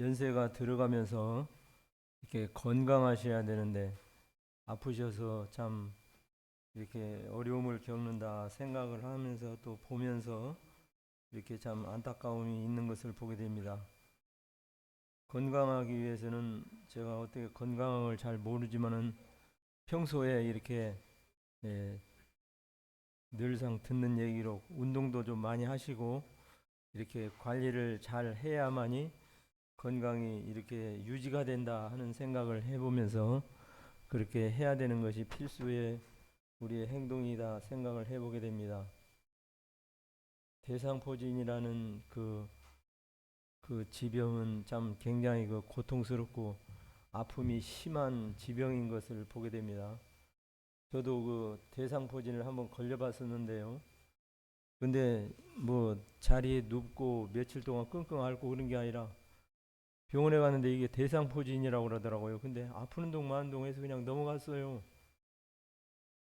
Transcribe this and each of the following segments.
연세가 들어가면서 이렇게 건강하셔야 되는데 아프셔서 참 이렇게 어려움을 겪는다 생각을 하면서 또 보면서 이렇게 참 안타까움이 있는 것을 보게 됩니다. 건강하기 위해서는 제가 어떻게 건강을 잘 모르지만은 평소에 이렇게 예, 늘상 듣는 얘기로 운동도 좀 많이 하시고 이렇게 관리를 잘 해야만이 건강이 이렇게 유지가 된다 하는 생각을 해보면서 그렇게 해야 되는 것이 필수의 우리의 행동이다 생각을 해보게 됩니다. 대상포진이라는 그 지병은 참 굉장히 그 고통스럽고 아픔이 심한 지병인 것을 보게 됩니다. 저도 그 대상포진을 한번 걸려봤었는데요. 근데 뭐 자리에 눕고 며칠 동안 끙끙 앓고 그런 게 아니라 병원에 갔는데 이게 대상포진이라고 그러더라고요. 근데 아픈 동 마는 동에서 그냥 넘어갔어요.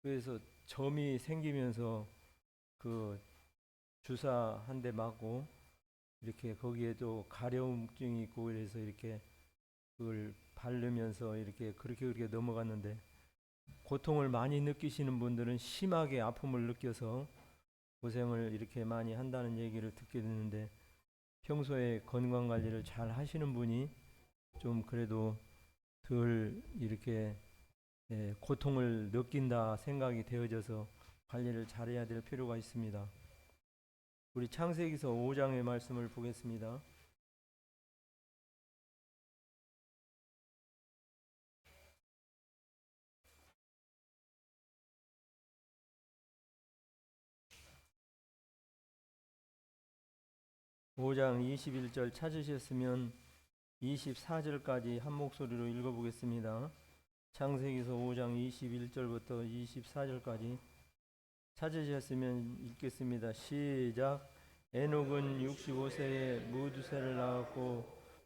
그래서 점이 생기면서 그 주사 한 대 맞고 이렇게 거기에도 가려움증이 있고 그래서 이렇게 그걸 바르면서 이렇게 그렇게 넘어갔는데 고통을 많이 느끼시는 분들은 심하게 아픔을 느껴서 고생을 이렇게 많이 한다는 얘기를 듣게 됐는데 평소에 건강 관리를 잘 하시는 분이 좀 그래도 덜 이렇게 고통을 느낀다 생각이 되어져서 관리를 잘해야 될 필요가 있습니다. 우리 창세기서 5장의 말씀을 보겠습니다. 5장 21절 찾으셨으면 24절까지 한 목소리로 읽어보겠습니다. 창세기서 5장 21절부터 24절까지 찾으셨으면 읽겠습니다. 시작. 에녹은 65세에 무두세를 낳았고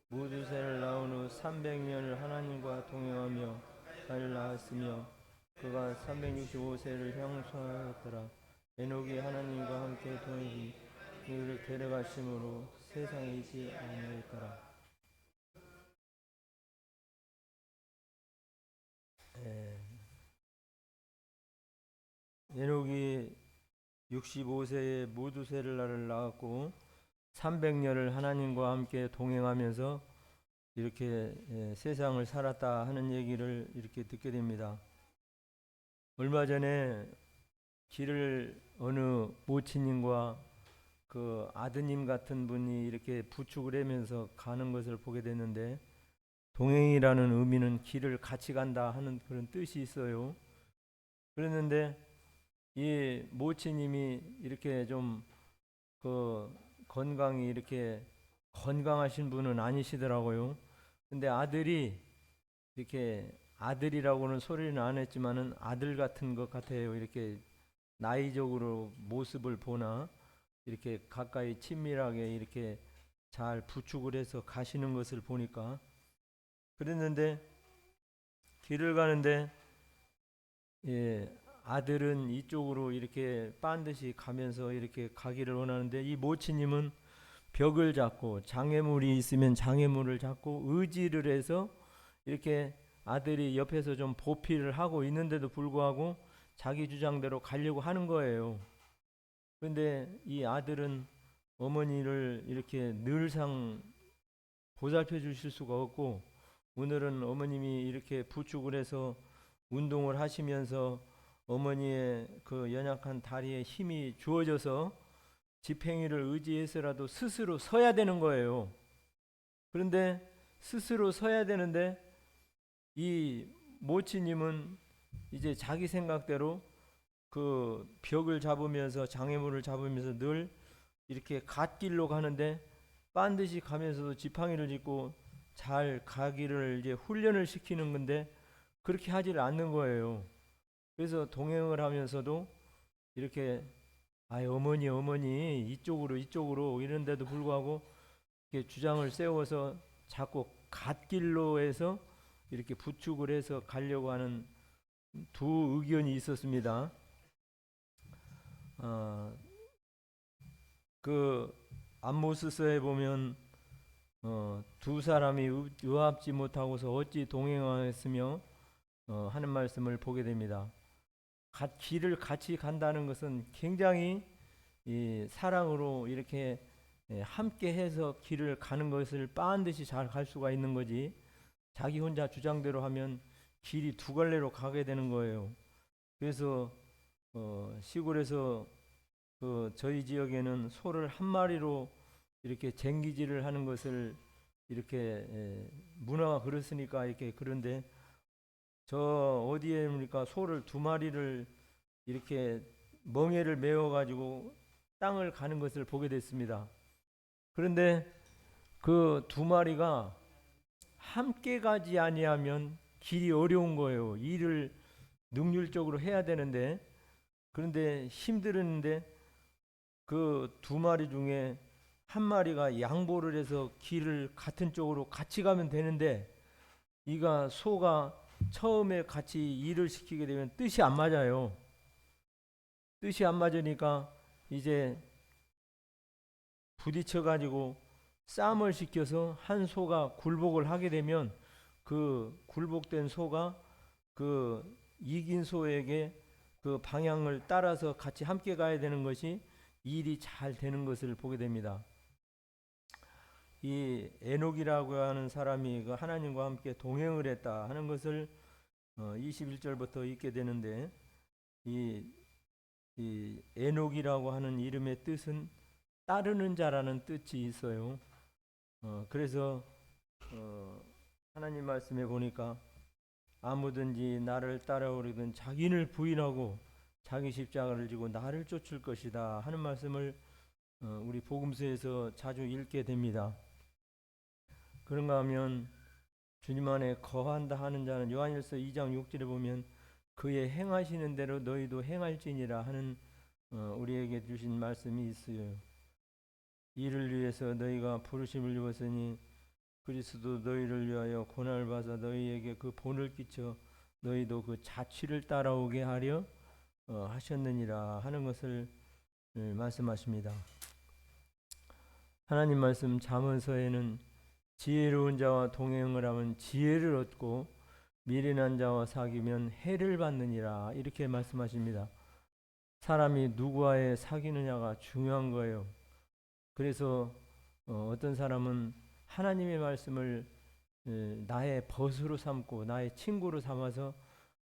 무두세를 낳은 후 300년을 하나님과 동행하며 아이를 낳았으며 그가 365세를 형통하였더라. 에녹이 하나님과 함께 동행히 그를 데려가심으로 세상에 있지 아니하였더라. 에녹이 65세에 무두셀라를 낳았고 300년을 하나님과 함께 동행하면서 이렇게 세상을 살았다 하는 얘기를 이렇게 듣게 됩니다. 얼마 전에 길을 어느 모친님과 그 아드님 같은 분이 이렇게 부축을 하면서 가는 것을 보게 됐는데 동행이라는 의미는 길을 같이 간다 하는 그런 뜻이 있어요. 그랬는데 이 모치님이 이렇게 좀 그 건강이 이렇게 건강하신 분은 아니시더라고요. 근데 아들이 이렇게 아들이라고는 소리는 안 했지만은 아들 같은 것 같아요. 이렇게 나이적으로 모습을 보나 이렇게 가까이 친밀하게 이렇게 잘 부축을 해서 가시는 것을 보니까 그랬는데 길을 가는데 예, 아들은 이쪽으로 이렇게 반드시 가면서 이렇게 가기를 원하는데 이 모치님은 벽을 잡고 장애물이 있으면 장애물을 잡고 의지를 해서 이렇게 아들이 옆에서 좀 보필을 하고 있는데도 불구하고 자기 주장대로 가려고 하는 거예요. 그런데 이 아들은 어머니를 이렇게 늘상 보살펴 주실 수가 없고 오늘은 어머님이 이렇게 부축을 해서 운동을 하시면서 어머니의 그 연약한 다리에 힘이 주어져서 지팽이를 의지해서라도 스스로 서야 되는 거예요. 그런데 스스로 서야 되는데 이 모치님은 이제 자기 생각대로 그 벽을 잡으면서 장애물을 잡으면서 늘 이렇게 갓길로 가는데 반드시 가면서도 지팡이를 짚고 잘 가기를 이제 훈련을 시키는 건데 그렇게 하지를 않는 거예요. 그래서 동행을 하면서도 이렇게 어머니 이쪽으로 이런데도 불구하고 이렇게 주장을 세워서 자꾸 갓길로 해서 이렇게 부축을 해서 가려고 하는 두 의견이 있었습니다. 그 암모스서에 보면 두 사람이 의합지 못하고서 어찌 동행하였으며 하는 말씀을 보게 됩니다. 길을 같이 간다는 것은 굉장히 이 사랑으로 이렇게 함께 해서 길을 가는 것을 반드시 잘 갈 수가 있는 거지. 자기 혼자 주장대로 하면 길이 두 갈래로 가게 되는 거예요. 그래서 시골에서 저희 지역에는 소를 한 마리로 이렇게 쟁기질을 하는 것을 이렇게 문화가 그렇으니까 이렇게 그런데 저 어디에 보니까 소를 두 마리를 이렇게 멍에를 메어 가지고 땅을 가는 것을 보게 됐습니다. 그런데 그 두 마리가 함께 가지 아니하면 길이 어려운 거예요. 일을 능률적으로 해야 되는데 그런데 힘들었는데 그 두 마리 중에 한 마리가 양보를 해서 길을 같은 쪽으로 같이 가면 되는데 이가 소가 처음에 같이 일을 시키게 되면 뜻이 안 맞아요. 뜻이 안 맞으니까 이제 부딪혀 가지고 싸움을 시켜서 한 소가 굴복을 하게 되면 그 굴복된 소가 그 이긴 소에게 그 방향을 따라서 같이 함께 가야 되는 것이 일이 잘 되는 것을 보게 됩니다. 이 에녹이라고 하는 사람이 그 하나님과 함께 동행을 했다 하는 것을 21절부터 읽게 되는데 이, 이 에녹이라고 하는 이름의 뜻은 따르는 자라는 뜻이 있어요. 그래서 하나님 말씀에 보니까 아무든지 나를 따라오려든 자기를 부인하고 자기 십자가를 지고 나를 쫓을 것이다 하는 말씀을 우리 복음서에서 자주 읽게 됩니다. 그런가 하면 주님 안에 거한다 하는 자는 요한일서 2장 6절에 보면 그의 행하시는 대로 너희도 행할지니라 하는 우리에게 주신 말씀이 있어요. 이를 위해서 너희가 부르심을 입었으니 그리스도 너희를 위하여 고난을 받아 너희에게 그 본을 끼쳐 너희도 그 자취를 따라오게 하려 하셨느니라 하는 것을 말씀하십니다. 하나님 말씀 잠언서에는 지혜로운 자와 동행을 하면 지혜를 얻고 미련한 자와 사귀면 해를 받느니라 이렇게 말씀하십니다. 사람이 누구와의 사귀느냐가 중요한 거예요. 그래서 어떤 사람은 하나님의 말씀을 나의 벗으로 삼고 나의 친구로 삼아서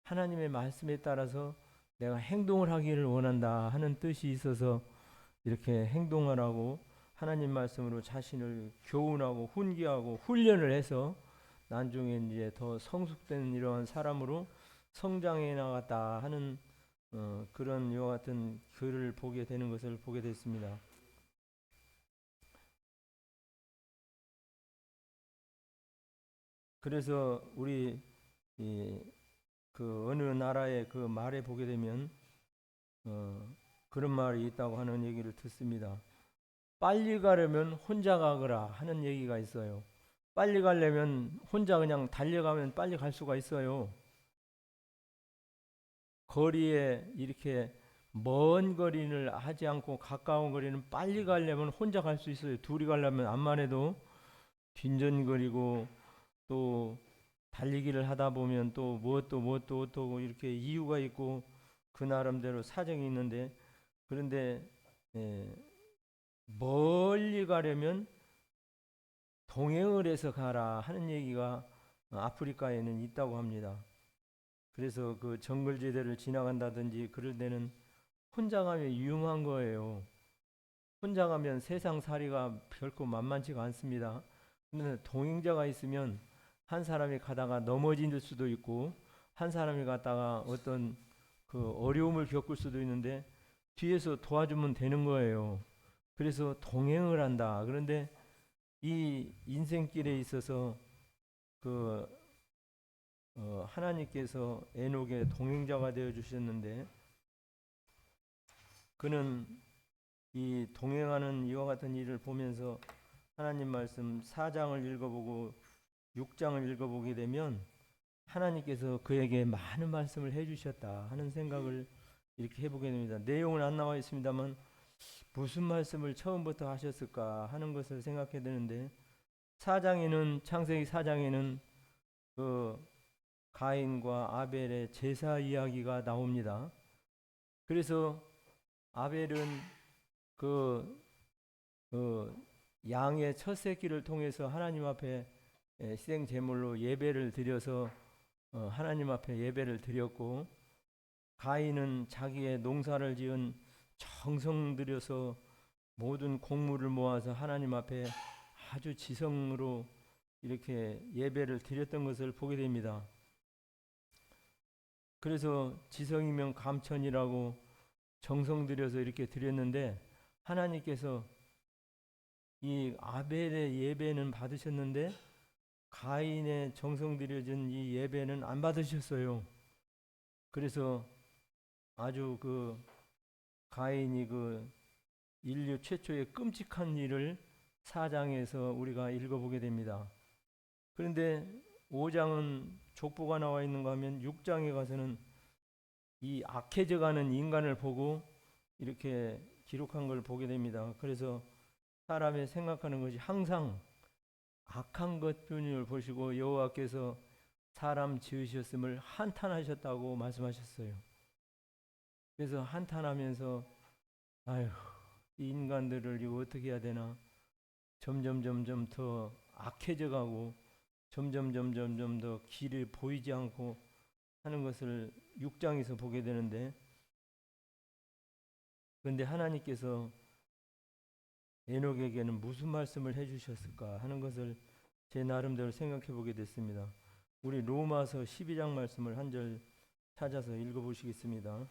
하나님의 말씀에 따라서 내가 행동을 하기를 원한다 하는 뜻이 있어서 이렇게 행동하라고 하나님 말씀으로 자신을 교훈하고 훈계하고 훈련을 해서 나중에 이제 더 성숙된 이러한 사람으로 성장해 나갔다 하는 그런 이와 같은 글을 보게 되는 것을 보게 됐습니다. 그래서 우리 그 어느 나라의 그 말에 보게 되면 그런 말이 있다고 하는 얘기를 듣습니다. 빨리 가려면 혼자 가거라 하는 얘기가 있어요. 빨리 가려면 혼자 그냥 달려가면 빨리 갈 수가 있어요. 거리에 이렇게 먼 거리를 하지 않고 가까운 거리는 빨리 가려면 혼자 갈 수 있어요. 둘이 가려면 암만 해도 빈전거리고 또 달리기를 하다 보면 또 무엇도 어떠고 이렇게 이유가 있고 그 나름대로 사정이 있는데 그런데 멀리 가려면 동행을 해서 가라 하는 얘기가 아프리카에는 있다고 합니다. 그래서 그 정글지대를 지나간다든지 그럴 때는 혼자 가면 위험한 거예요. 혼자 가면 세상 살이가 결코 만만치가 않습니다. 근데 동행자가 있으면 한 사람이 가다가 넘어질 수도 있고 한 사람이 갔다가 어떤 그 어려움을 겪을 수도 있는데 뒤에서 도와주면 되는 거예요. 그래서 동행을 한다. 그런데 이 인생길에 있어서 그 하나님께서 에녹의 동행자가 되어 주셨는데 그는 이 동행하는 이와 같은 일을 보면서 하나님 말씀 4장을 읽어보고 6장을 읽어보게 되면 하나님께서 그에게 많은 말씀을 해주셨다 하는 생각을 이렇게 해보게 됩니다. 내용은 안 나와 있습니다만 무슨 말씀을 처음부터 하셨을까 하는 것을 생각해 되는데 창세기 4장에는 그 가인과 아벨의 제사 이야기가 나옵니다. 그래서 아벨은 그 양의 첫 새끼를 통해서 하나님 앞에 희생 제물로 예배를 드려서 하나님 앞에 예배를 드렸고, 가인은 자기의 농사를 지은 정성 들여서 모든 곡물을 모아서 하나님 앞에 아주 지성으로 이렇게 예배를 드렸던 것을 보게 됩니다. 그래서 지성이면 감천이라고 정성 들여서 이렇게 드렸는데, 하나님께서 이 아벨의 예배는 받으셨는데 가인의 정성 들여진 이 예배는 안 받으셨어요. 그래서 아주 그 가인이 그 인류 최초의 끔찍한 일을 4장에서 우리가 읽어보게 됩니다. 그런데 5장은 족보가 나와 있는가 하면 6장에 가서는 이 악해져가는 인간을 보고 이렇게 기록한 걸 보게 됩니다. 그래서 사람의 생각하는 것이 항상 악한 것뿐을 보시고 여호와께서 사람 지으셨음을 한탄하셨다고 말씀하셨어요. 그래서 한탄하면서 아휴, 이 인간들을 이거 어떻게 해야 되나, 점점 더 악해져 가고 점점 더 길이 보이지 않고 하는 것을 6장에서 보게 되는데, 그런데 하나님께서 에녹에게는 무슨 말씀을 해주셨을까 하는 것을 제 나름대로 생각해 보게 됐습니다. 우리 로마서 12장 말씀을 한 절 찾아서 읽어보시겠습니다.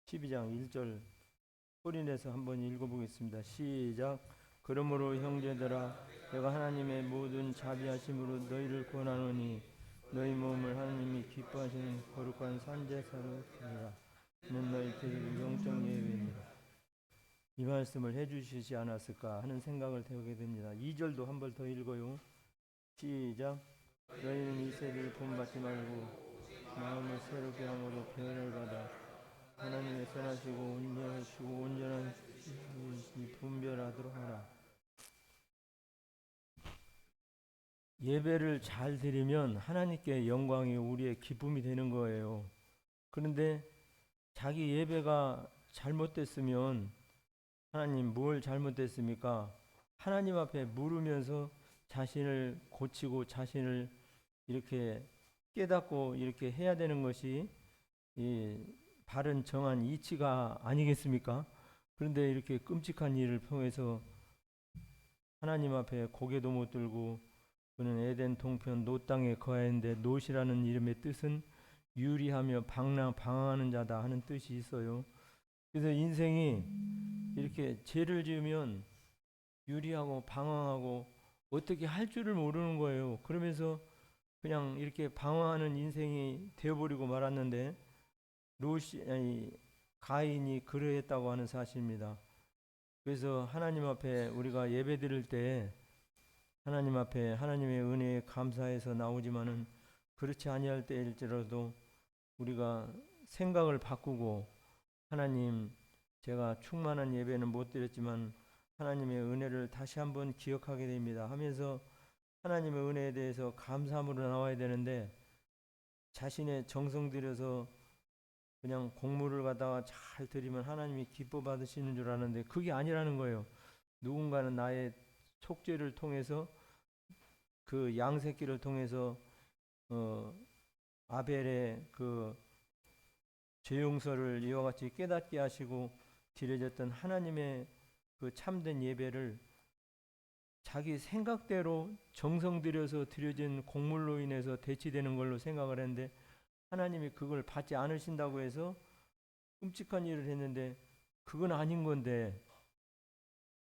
(12장) 1절 소리내서 한번 읽어보겠습니다. 시작. 그러므로 형제들아, 내가 하나님의 모든 자비하심으로 너희를 권하노니 너희 몸을 하나님이 기뻐하시는 거룩한 산제사로 드리라. 이는 너희들의 영적 예배니라. 이 말씀을 해주시지 않았을까 하는 생각을 해보게 됩니다. 2절도 한 번 더 읽어요. 시작. 너희는 이 세대를 본받지 말고 마음을 새롭게 함으로 변을 받아 하나님의 선하시고 온전하시고 온전한 뜻이 분별하도록 하라. 예배를 잘 드리면 하나님께 영광이 우리의 기쁨이 되는 거예요. 그런데 자기 예배가 잘못됐으면 하나님 뭘 잘못됐습니까? 하나님 앞에 물으면서 자신을 고치고 자신을 이렇게 깨닫고 이렇게 해야 되는 것이 이 바른 정한 이치가 아니겠습니까? 그런데 이렇게 끔찍한 일을 통해서 하나님 앞에 고개도 못 들고, 그는 에덴 동편 놋 땅에 거하였는데 놋이라는 이름의 뜻은 유리하며 방황하는 자다 하는 뜻이 있어요. 그래서 인생이 이렇게 죄를 지으면 유리하고 방황하고 어떻게 할 줄을 모르는 거예요. 그러면서 그냥 이렇게 방황하는 인생이 되어버리고 말았는데, 가인이 그러했다고 하는 사실입니다. 그래서 하나님 앞에 우리가 예배 드릴 때 하나님 앞에 하나님의 은혜에 감사해서 나오지만은, 그렇지 아니할 때일지라도 우리가 생각을 바꾸고, 하나님, 제가 충만한 예배는 못 드렸지만 하나님의 은혜를 다시 한번 기억하게 됩니다 하면서 하나님의 은혜에 대해서 감사함으로 나와야 되는데, 자신의 정성 들여서 그냥 곡물을 갖다가 잘 드리면 하나님이 기뻐 받으시는 줄 아는데 그게 아니라는 거예요. 누군가는 나의 속죄를 통해서, 그 양새끼를 통해서 아벨의 그 죄용서를 이와 같이 깨닫게 하시고 드려졌던 하나님의 그 참된 예배를 자기 생각대로 정성 들여서 드려진 곡물로 인해서 대치되는 걸로 생각을 했는데, 하나님이 그걸 받지 않으신다고 해서 끔찍한 일을 했는데 그건 아닌 건데,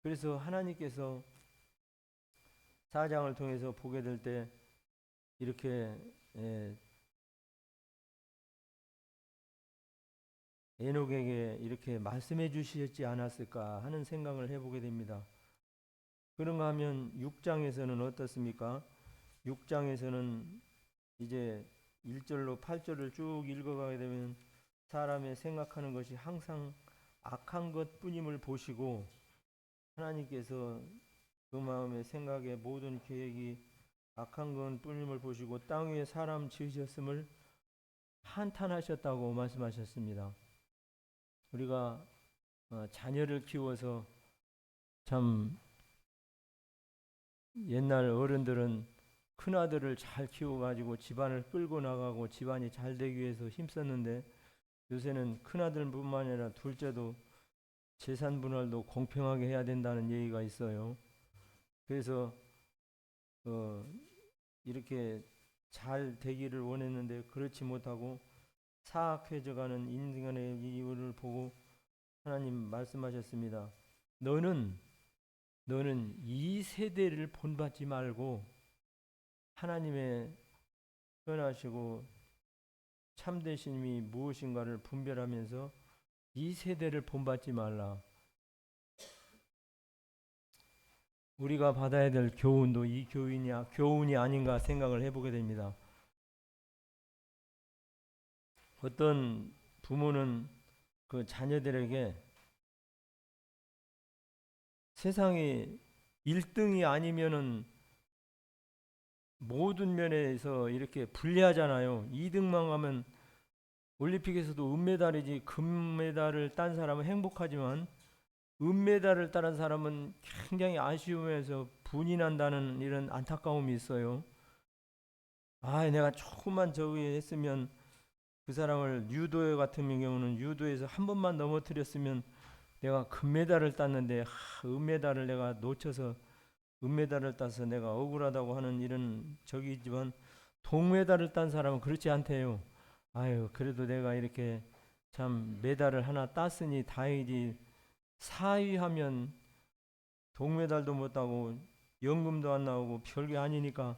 그래서 하나님께서 4장을 통해서 보게 될 때 이렇게 에녹에게 이렇게 말씀해 주셨지 않았을까 하는 생각을 해보게 됩니다. 그런가 하면 6장에서는 어떻습니까? 6장에서는 이제 1절로 8절을 쭉 읽어가게 되면 사람의 생각하는 것이 항상 악한 것뿐임을 보시고 하나님께서 그 마음의 생각의 모든 계획이 악한 것뿐임을 보시고 땅 위에 사람 지으셨음을 한탄하셨다고 말씀하셨습니다. 우리가 자녀를 키워서 참 옛날 어른들은 큰아들을 잘 키워가지고 집안을 끌고 나가고 집안이 잘 되기 위해서 힘썼는데 요새는 큰아들뿐만 아니라 둘째도 재산 분할도 공평하게 해야 된다는 얘기가 있어요. 그래서 이렇게 잘 되기를 원했는데 그렇지 못하고 사악해져가는 인간의 이유를 보고 하나님 말씀하셨습니다. 너는 이 세대를 본받지 말고 하나님의 선하시고 참되심이 무엇인가를 분별하면서 이 세대를 본받지 말라. 우리가 받아야 될 교훈도 이 교훈이 아닌가 생각을 해보게 됩니다. 어떤 부모는 그 자녀들에게 세상이 1등이 아니면은 모든 면에서 이렇게 불리하잖아요. 2등만 가면 올림픽에서도 은메달이지 금메달을 딴 사람은 행복하지만 은메달을 따른 사람은 굉장히 아쉬움에서 분이 난다는 이런 안타까움이 있어요. 내가 조금만 저기 했으면 그 사람을 유도 같은 경우는 유도에서 한 번만 넘어뜨렸으면 내가 금메달을 땄는데 은메달을 내가 놓쳐서 은메달을 따서 내가 억울하다고 하는 이런 적이지만 동메달을 딴 사람은 그렇지 않대요. 그래도 내가 이렇게 참 메달을 하나 땄으니 다행이지. 사위하면 동메달도 못 따고 연금도 안 나오고 별게 아니니까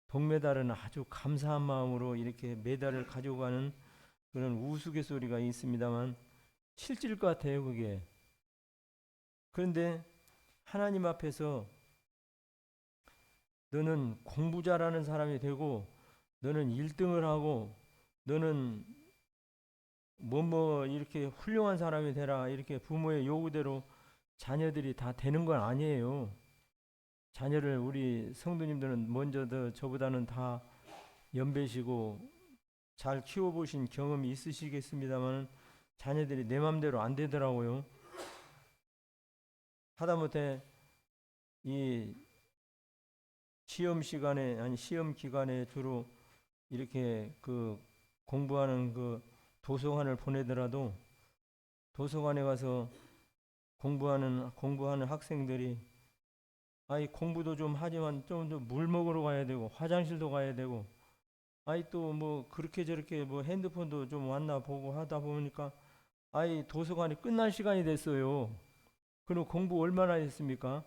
동메달은 아주 감사한 마음으로 이렇게 메달을 가지고 가는 그런 우스갯소리가 있습니다만 실질 것 같아요, 그게. 그런데 하나님 앞에서 너는 공부 잘하는 사람이 되고 너는 1등을 하고 너는 이렇게 훌륭한 사람이 되라 이렇게 부모의 요구대로 자녀들이 다 되는 건 아니에요. 자녀를 우리 성도님들은 먼저 저보다는 다 연배시고 잘 키워보신 경험이 있으시겠습니다만 자녀들이 내 맘대로 안 되더라고요. 하다못해 이 시험 기간에 주로 이렇게 그 공부하는 그 도서관을 보내더라도 도서관에 가서 공부하는 학생들이 공부도 좀 하지만 좀 더 물 먹으러 가야 되고 화장실도 가야 되고 또 뭐 그렇게 저렇게 뭐 핸드폰도 좀 왔나 보고 하다 보니까 도서관이 끝날 시간이 됐어요. 그럼 공부 얼마나 했습니까?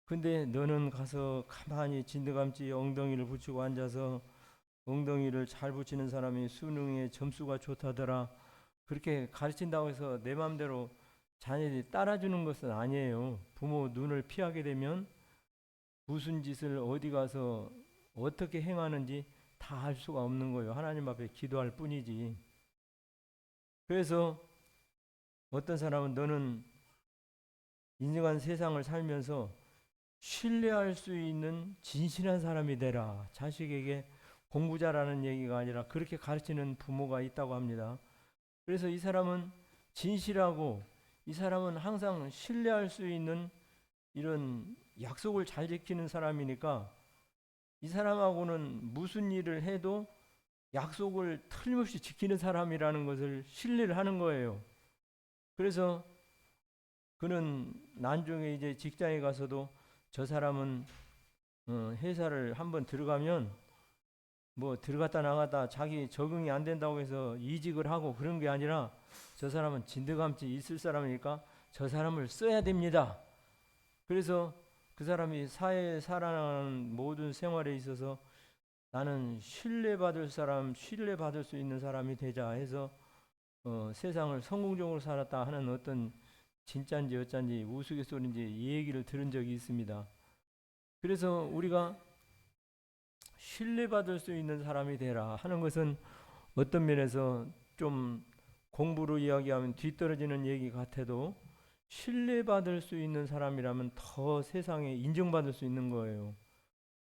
근데 너는 가서 가만히 진드감지 엉덩이를 붙이고 앉아서 엉덩이를 잘 붙이는 사람이 수능에 점수가 좋다더라. 그렇게 가르친다고 해서 내 마음대로 자녀들이 따라주는 것은 아니에요. 부모 눈을 피하게 되면 무슨 짓을 어디 가서 어떻게 행하는지 다 알 수가 없는 거예요. 하나님 앞에 기도할 뿐이지. 그래서 어떤 사람은 너는 인생한 세상을 살면서 신뢰할 수 있는 진실한 사람이 되라. 자식에게 공부 잘하는 얘기가 아니라 그렇게 가르치는 부모가 있다고 합니다. 그래서 이 사람은 진실하고 이 사람은 항상 신뢰할 수 있는 이런 약속을 잘 지키는 사람이니까 이 사람하고는 무슨 일을 해도 약속을 틀림없이 지키는 사람이라는 것을 신뢰를 하는 거예요. 그래서 그는 나중에 이제 직장에 가서도 저 사람은 회사를 한번 들어가면 뭐 들어갔다 나갔다 자기 적응이 안 된다고 해서 이직을 하고 그런 게 아니라 저 사람은 진드감치 있을 사람이니까 저 사람을 써야 됩니다. 그래서 그 사람이 사회에 살아가는 모든 생활에 있어서 나는 신뢰받을 수 있는 사람이 되자 해서 세상을 성공적으로 살았다 하는 어떤 진짜인지 어쩐지 우스갯소리인지 이 얘기를 들은 적이 있습니다. 그래서 우리가 신뢰받을 수 있는 사람이 되라 하는 것은 어떤 면에서 좀 공부로 이야기하면 뒤떨어지는 얘기 같아도 신뢰받을 수 있는 사람이라면 더 세상에 인정받을 수 있는 거예요.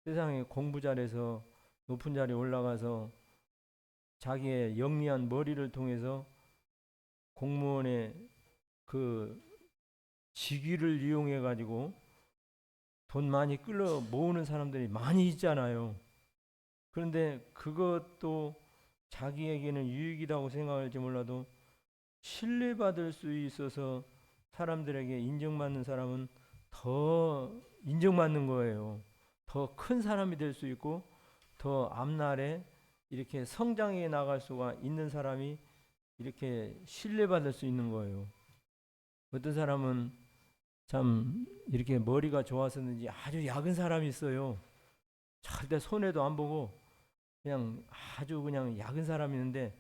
세상에 공부 잘해서 높은 자리에 올라가서 자기의 영리한 머리를 통해서 공무원의 그 직위를 이용해 가지고 돈 많이 끌어 모으는 사람들이 많이 있잖아요. 그런데 그것도 자기에게는 유익이라고 생각할지 몰라도 신뢰받을 수 있어서 사람들에게 인정받는 사람은 더 인정받는 거예요. 더 큰 사람이 될 수 있고 더 앞날에 이렇게 성장해 나갈 수가 있는 사람이 이렇게 신뢰받을 수 있는 거예요. 어떤 사람은 참 이렇게 머리가 좋아서는지 아주 약은 사람이 있어요. 절대 손해도 안 보고 그냥 아주 그냥 약은 사람이 있는데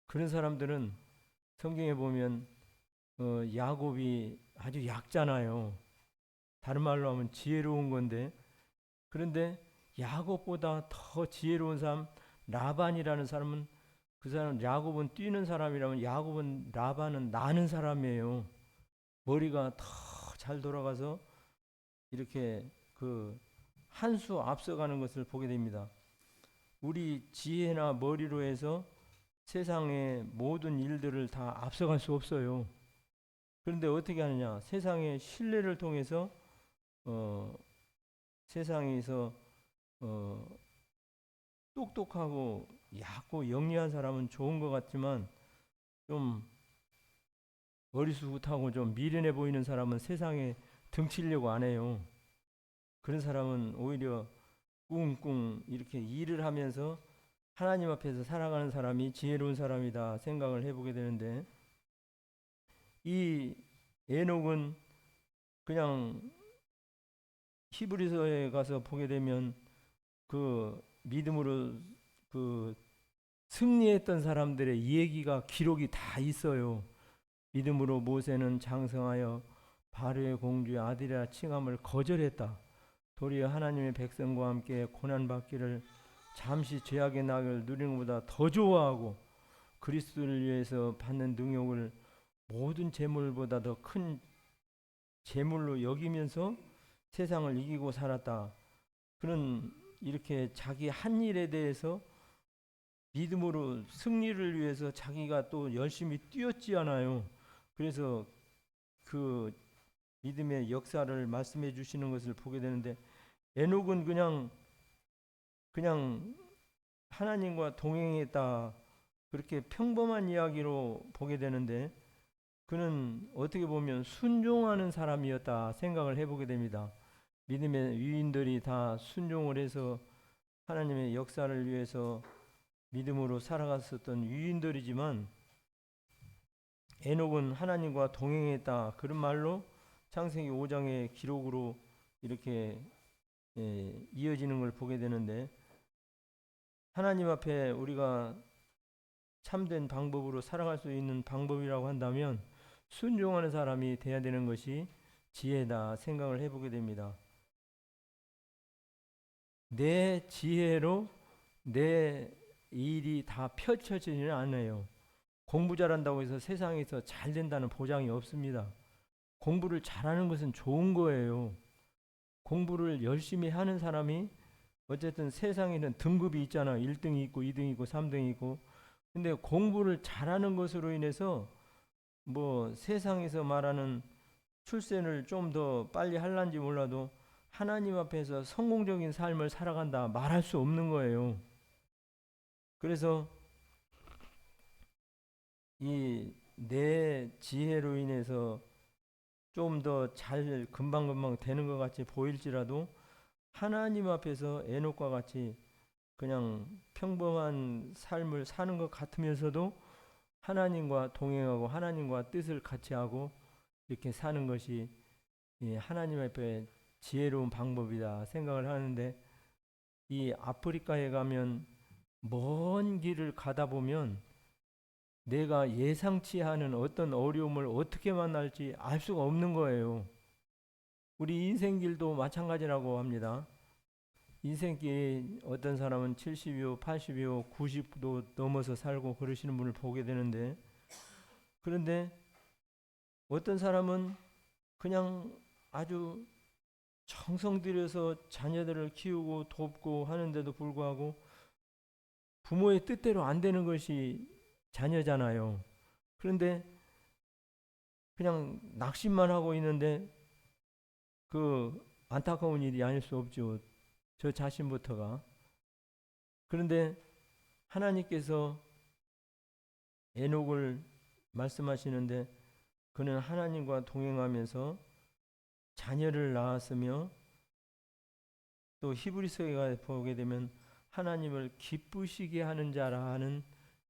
그런 사람들은 성경에 보면 야곱이 아주 약잖아요. 다른 말로 하면 지혜로운 건데 그런데 야곱보다 더 지혜로운 사람 라반이라는 사람은 그 사람 야곱은 뛰는 사람이라면 야곱은 라반은 나는 사람이에요. 머리가 더 잘 돌아가서 이렇게 그 한 수 앞서가는 것을 보게 됩니다. 우리 지혜나 머리로 해서 세상의 모든 일들을 다 앞서갈 수 없어요. 그런데 어떻게 하느냐? 세상의 신뢰를 통해서 어, 세상에서 어, 똑똑하고 얕고 영리한 사람은 좋은 것 같지만 좀 머리숱하고 좀 미련해 보이는 사람은 세상에 등치려고 안 해요. 그런 사람은 오히려 꿍꿍 이렇게 일을 하면서 하나님 앞에서 살아가는 사람이 지혜로운 사람이다 생각을 해보게 되는데 이 에녹은 그냥 히브리서에 가서 보게 되면 그 믿음으로 그 승리했던 사람들의 얘기가 기록이 다 있어요. 믿음으로 모세는 장성하여 바로의 공주의 아들이라 칭함을 거절했다. 도리어 하나님의 백성과 함께 고난받기를 잠시 죄악의 낙을 누리는 것보다 더 좋아하고 그리스도를 위해서 받는 능욕을 모든 재물보다 더 큰 재물로 여기면서 세상을 이기고 살았다. 그는 이렇게 자기 한 일에 대해서 믿음으로 승리를 위해서 자기가 또 열심히 뛰었지 않아요. 그래서 그 믿음의 역사를 말씀해 주시는 것을 보게 되는데 에녹은 그냥 하나님과 동행했다. 그렇게 평범한 이야기로 보게 되는데 그는 어떻게 보면 순종하는 사람이었다 생각을 해보게 됩니다. 믿음의 위인들이 다 순종을 해서 하나님의 역사를 위해서 믿음으로 살아갔었던 위인들이지만 에녹은 하나님과 동행했다 그런 말로 창세기 5장의 기록으로 이렇게 이어지는 걸 보게 되는데 하나님 앞에 우리가 참된 방법으로 살아갈 수 있는 방법이라고 한다면 순종하는 사람이 돼야 되는 것이 지혜다 생각을 해보게 됩니다. 내 지혜로 내 일이 다 펼쳐지지는 않아요. 공부 잘한다고 해서 세상에서 잘 된다는 보장이 없습니다. 공부를 잘하는 것은 좋은 거예요. 공부를 열심히 하는 사람이 어쨌든 세상에는 등급이 있잖아. 1등이 있고 2등이 있고 3등이 있고. 근데 공부를 잘하는 것으로 인해서 뭐 세상에서 말하는 출세를 좀 더 빨리 할란지 몰라도 하나님 앞에서 성공적인 삶을 살아간다 말할 수 없는 거예요. 그래서 이 내 지혜로 인해서 좀 더 잘 금방금방 되는 것 같이 보일지라도 하나님 앞에서 에녹과 같이 그냥 평범한 삶을 사는 것 같으면서도 하나님과 동행하고 하나님과 뜻을 같이 하고 이렇게 사는 것이 하나님 앞에 지혜로운 방법이다 생각을 하는데 이 아프리카에 가면 먼 길을 가다 보면 내가 예상치 않은 어떤 어려움을 어떻게 만날지 알 수가 없는 거예요. 우리 인생길도 마찬가지라고 합니다. 인생길 어떤 사람은 70이요, 80이요, 90도 넘어서 살고 그러시는 분을 보게 되는데, 그런데 어떤 사람은 그냥 아주 정성 들여서 자녀들을 키우고 돕고 하는데도 불구하고 부모의 뜻대로 안 되는 것이 자녀잖아요. 그런데 그냥 낙심만 하고 있는데 그 안타까운 일이 아닐 수 없죠. 저 자신부터가. 그런데 하나님께서 에녹을 말씀하시는데 그는 하나님과 동행하면서 자녀를 낳았으며 또 히브리서에 보게 되면 하나님을 기쁘시게 하는 자라 하는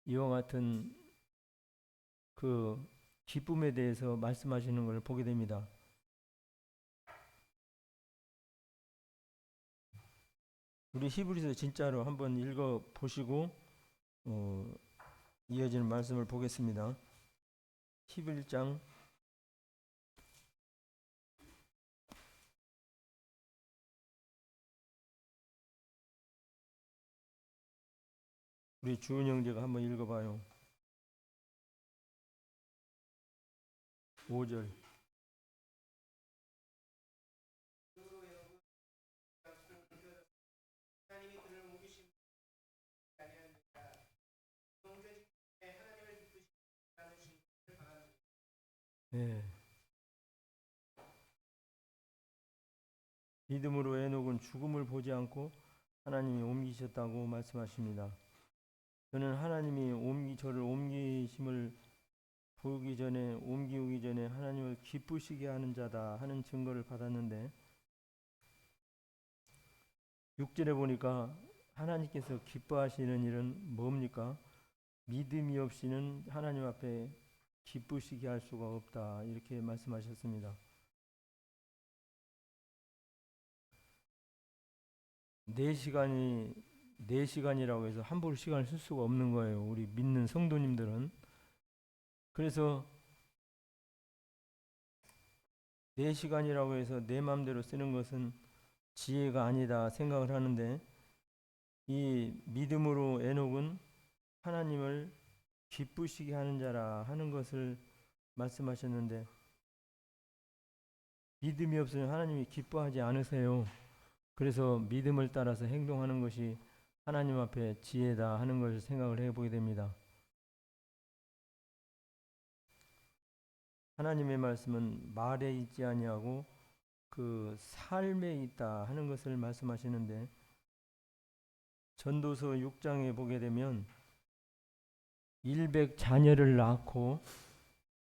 이와 같은 그 기쁨에 대해서 말씀하시는 걸 보게 됩니다. 우리 히브리서 진짜로 한번 읽어 보시고 이어지는 말씀을 보겠습니다. 11장 우리 주은 형제가 한번 읽어봐요. 5절. 네. 믿음으로 에녹은 죽음을 보지 않고 하나님이 옮기셨다고 말씀하십니다. 저는 하나님이 저를 옮기심을 보기 전에 옮기기 전에 하나님을 기쁘시게 하는 자다 하는 증거를 받았는데 6절에 보니까 하나님께서 기뻐하시는 일은 뭡니까? 믿음이 없이는 하나님 앞에 기쁘시게 할 수가 없다 이렇게 말씀하셨습니다. 4시간이라고 해서 함부로 시간을 쓸 수가 없는 거예요. 우리 믿는 성도님들은. 그래서 4시간이라고 해서 내 마음대로 쓰는 것은 지혜가 아니다 생각을 하는데 이 믿음으로 에녹은 하나님을 기쁘시게 하는 자라 하는 것을 말씀하셨는데 믿음이 없으면 하나님이 기뻐하지 않으세요. 그래서 믿음을 따라서 행동하는 것이 하나님 앞에 지혜다 하는 것을 생각을 해보게 됩니다. 하나님의 말씀은 말에 있지 아니하고 그 삶에 있다 하는 것을 말씀하시는데 전도서 6장에 보게 되면 100 자녀를 낳고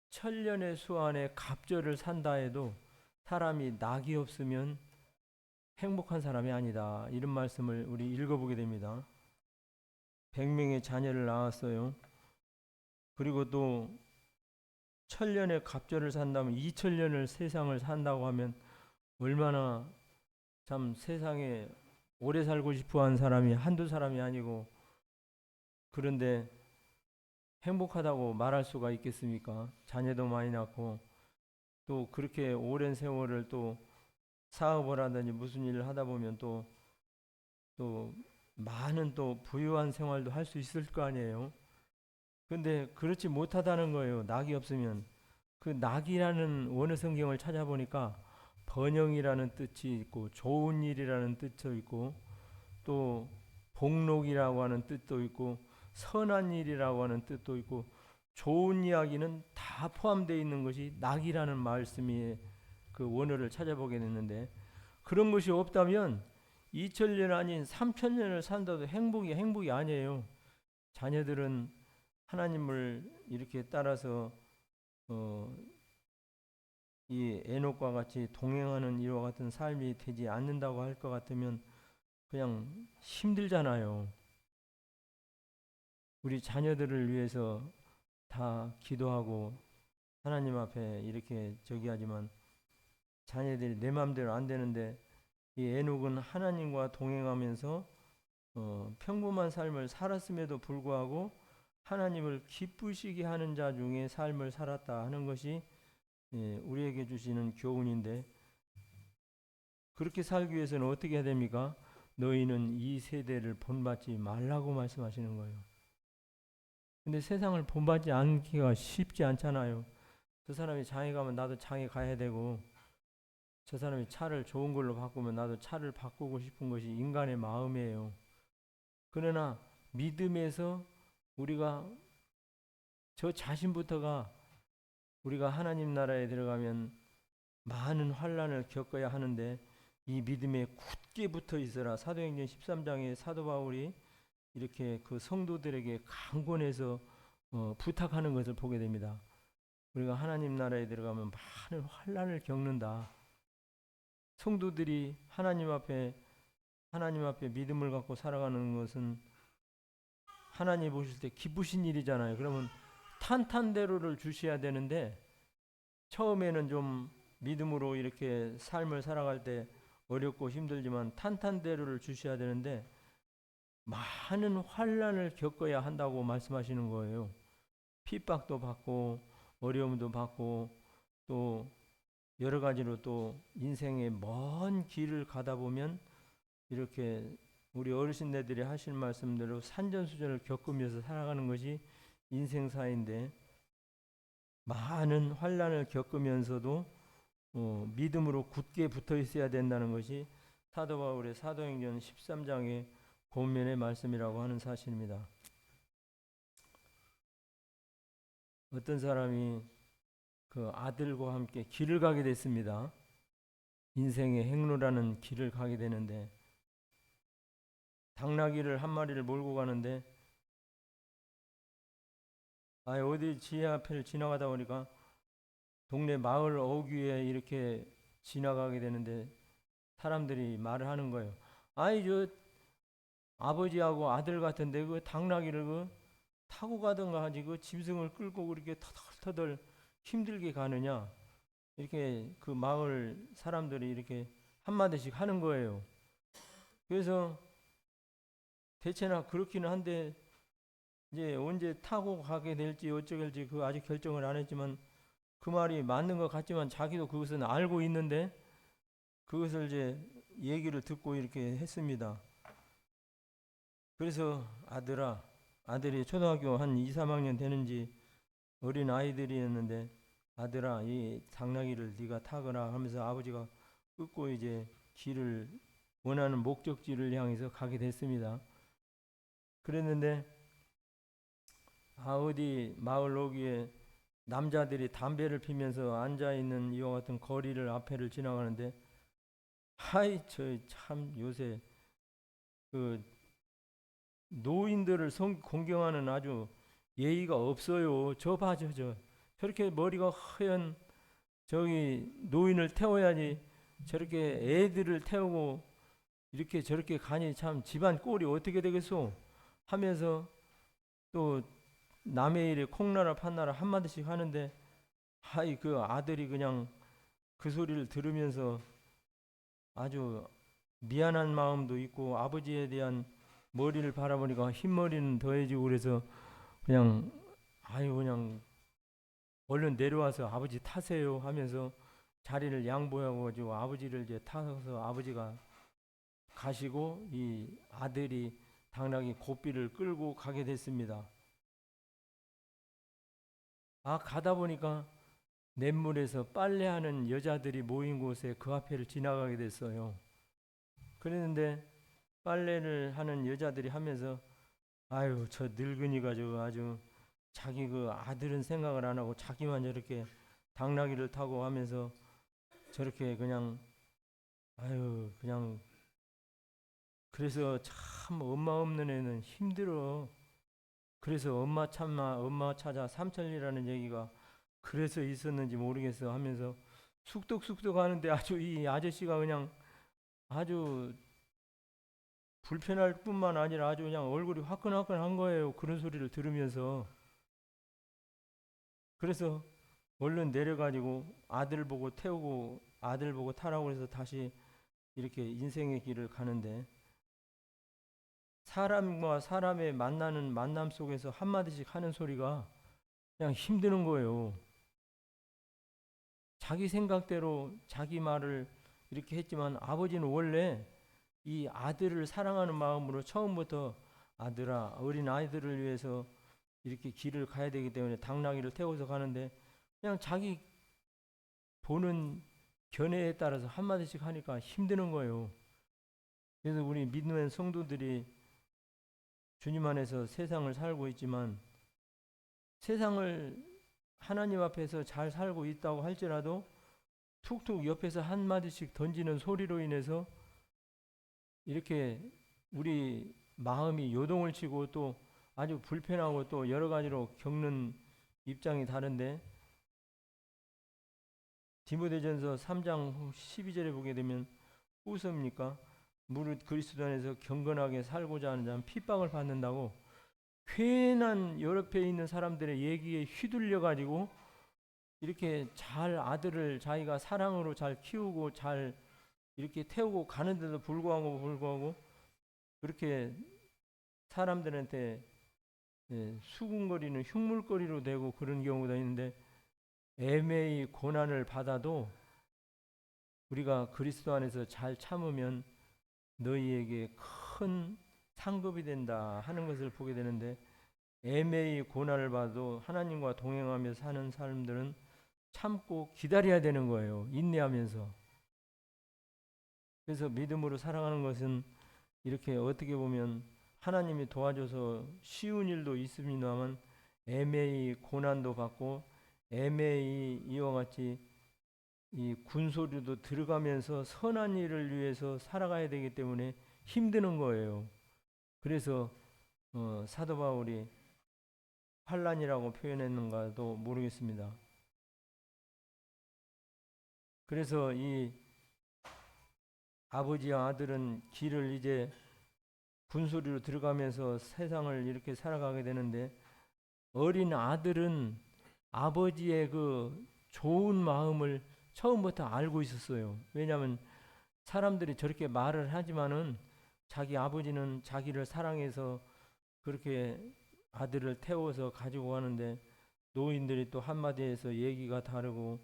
천년의 수 안에 갑절을 산다 해도 사람이 낙이 없으면 행복한 사람이 아니다. 이런 말씀을 우리 읽어보게 됩니다. 100명의 자녀를 낳았어요. 그리고 또 천년의 갑절을 산다면 2000년을 세상을 산다고 하면 얼마나 참 세상에 오래 살고 싶어 한 사람이 한두 사람이 아니고 그런데 행복하다고 말할 수가 있겠습니까? 자녀도 많이 낳고 또 그렇게 오랜 세월을 또 사업을 하든지 무슨 일을 하다 보면 또 많은 또 부유한 생활도 할 수 있을 거 아니에요. 근데 그렇지 못하다는 거예요. 낙이 없으면. 그 낙이라는 원어 성경을 찾아보니까 번영이라는 뜻이 있고 좋은 일이라는 뜻도 있고 또 복록이라고 하는 뜻도 있고 선한 일이라고 하는 뜻도 있고 좋은 이야기는 다 포함되어 있는 것이 낙이라는 말씀이 그 원어를 찾아보게 됐는데 그런 것이 없다면 2000년 아닌 3000년을 산다도 행복이 아니에요. 자녀들은 하나님을 이렇게 따라서 이 에녹과 같이 동행하는 이와 같은 삶이 되지 않는다고 할 것 같으면 그냥 힘들잖아요. 우리 자녀들을 위해서 다 기도하고 하나님 앞에 이렇게 저기 하지만 자녀들이 내 마음대로 안 되는데 이 에녹은 하나님과 동행하면서 평범한 삶을 살았음에도 불구하고 하나님을 기쁘시게 하는 자 중에 삶을 살았다 하는 것이 우리에게 주시는 교훈인데, 그렇게 살기 위해서는 어떻게 해야 됩니까? 너희는 이 세대를 본받지 말라고 말씀하시는 거예요. 근데 세상을 본받지 않기가 쉽지 않잖아요. 저 사람이 장에 가면 나도 장에 가야 되고, 저 사람이 차를 좋은 걸로 바꾸면 나도 차를 바꾸고 싶은 것이 인간의 마음이에요. 그러나 믿음에서 우리가 저 자신부터가 우리가 하나님 나라에 들어가면 많은 환난을 겪어야 하는데, 이 믿음에 굳게 붙어 있어라. 사도행전 13장에 사도 바울이 이렇게 그 성도들에게 강권해서 부탁하는 것을 보게 됩니다. 우리가 하나님 나라에 들어가면 많은 환난을 겪는다. 성도들이 하나님 앞에 믿음을 갖고 살아가는 것은 하나님 보실 때 기쁘신 일이잖아요. 그러면 탄탄대로를 주셔야 되는데, 처음에는 좀 믿음으로 이렇게 삶을 살아갈 때 어렵고 힘들지만 탄탄대로를 주셔야 되는데, 많은 환난을 겪어야 한다고 말씀하시는 거예요. 핍박도 받고 어려움도 받고 또 여러 가지로 또 인생의 먼 길을 가다 보면 이렇게 우리 어르신네들이 하신 말씀대로 산전수전을 겪으면서 살아가는 것이 인생사인데, 많은 환난을 겪으면서도 믿음으로 굳게 붙어 있어야 된다는 것이 사도 바울의 사도행전 13장의 본면의 말씀이라고 하는 사실입니다. 어떤 사람이 그 아들과 함께 길을 가게 됐습니다. 인생의 행로라는 길을 가게 되는데, 당나귀를 한 마리를 몰고 가는데, 어디 지하 앞을 지나가다 보니까 동네 마을 어귀에 이렇게 지나가게 되는데, 사람들이 말을 하는 거예요. 저 아버지하고 아들 같은데 그 당나귀를 타고 가든가 하지 그 짐승을 끌고 그렇게 터덜터덜 힘들게 가느냐, 이렇게 그 마을 사람들이 이렇게 한마디씩 하는 거예요. 그래서 대체나 그렇기는 한데, 이제 언제 타고 가게 될지 어쩌길지 그 아직 결정을 안 했지만, 그 말이 맞는 것 같지만 자기도 그것은 알고 있는데 그것을 이제 얘기를 듣고 이렇게 했습니다. 그래서 아들이 초등학교 한 2, 3학년 되는지 어린 아이들이었는데, 아들아, 이 당나귀를 네가 타거라 하면서 아버지가 끌고 이제 길을 원하는 목적지를 향해서 가게 됐습니다. 그랬는데 어디 마을 오기에 남자들이 담배를 피면서 앉아있는 이와 같은 거리를 앞에를 지나가는데, 저 참 요새 그 노인들을 공경하는 아주 예의가 없어요. 저렇게 머리가 허연 저기 노인을 태워야지, 저렇게 애들을 태우고 이렇게 저렇게 가니 참 집안 꼴이 어떻게 되겠소 하면서 또 남의 일에 콩나라 판나라 한마디씩 하는데, 그 아들이 그냥 그 소리를 들으면서 아주 미안한 마음도 있고, 아버지에 대한 머리를 바라보니까 흰머리는 더해지고, 그래서 그냥 얼른 내려와서 아버지 타세요 하면서 자리를 양보하고 가지고 아버지를 이제 타서 아버지가 가시고, 이 아들이 당나귀 고삐를 끌고 가게 됐습니다. 가다 보니까 냇물에서 빨래하는 여자들이 모인 곳에 그 앞에를 지나가게 됐어요. 그랬는데 빨래를 하는 여자들이 하면서, 저 늙은이가 저거 아주 자기 그 아들은 생각을 안 하고 자기만 저렇게 당나귀를 타고 하면서 저렇게 그냥 그래서 참 엄마 없는 애는 힘들어. 그래서 엄마 찾아 삼천리라는 얘기가 그래서 있었는지 모르겠어 하면서 쑥덕쑥덕 하는데, 아주 이 아저씨가 그냥 아주 불편할 뿐만 아니라 아주 그냥 얼굴이 화끈화끈한 거예요. 그런 소리를 들으면서. 그래서 얼른 내려가지고 아들 보고 태우고 아들 보고 타라고 해서 다시 이렇게 인생의 길을 가는데, 사람과 사람의 만나는 만남 속에서 한마디씩 하는 소리가 그냥 힘드는 거예요. 자기 생각대로 자기 말을 이렇게 했지만 아버지는 원래 이 아들을 사랑하는 마음으로 처음부터 아들아, 어린 아이들을 위해서 이렇게 길을 가야 되기 때문에 당나귀를 태워서 가는데 그냥 자기 보는 견해에 따라서 한마디씩 하니까 힘드는 거예요. 그래서 우리 믿는 성도들이 주님 안에서 세상을 살고 있지만 세상을 하나님 앞에서 잘 살고 있다고 할지라도 툭툭 옆에서 한마디씩 던지는 소리로 인해서 이렇게 우리 마음이 요동을 치고 또 아주 불편하고 또 여러 가지로 겪는 입장이 다른데 디모데전서 3장 12절에 보게 되면 후섭니까? 무릇 그리스도 안에서 경건하게 살고자 하는 자는 핍박을 받는다고 괜한 옆에 있는 사람들의 얘기에 휘둘려 가지고 이렇게 잘 아들을 자기가 사랑으로 잘 키우고 잘 이렇게 태우고 가는데도 불구하고 그렇게 사람들한테 수군거리는 흉물거리로 되고 그런 경우가 있는데 애매히 고난을 받아도 우리가 그리스도 안에서 잘 참으면 너희에게 큰 상급이 된다 하는 것을 보게 되는데 애매히 고난을 받아도 하나님과 동행하며 사는 사람들은 참고 기다려야 되는 거예요. 인내하면서. 그래서 믿음으로 살아가는 것은 이렇게 어떻게 보면 하나님이 도와줘서 쉬운 일도 있습니다만 애매히 고난도 받고 애매히 이와 같이 이 군소리도 들어가면서 선한 일을 위해서 살아가야 되기 때문에 힘드는 거예요. 그래서 사도 바울이 환난이라고 표현했는가도 모르겠습니다. 그래서 이 아버지와 아들은 길을 이제 군소리로 들어가면서 세상을 이렇게 살아가게 되는데 어린 아들은 아버지의 그 좋은 마음을 처음부터 알고 있었어요. 왜냐하면 사람들이 저렇게 말을 하지만은 자기 아버지는 자기를 사랑해서 그렇게 아들을 태워서 가지고 가는데 노인들이 또 한마디에서 얘기가 다르고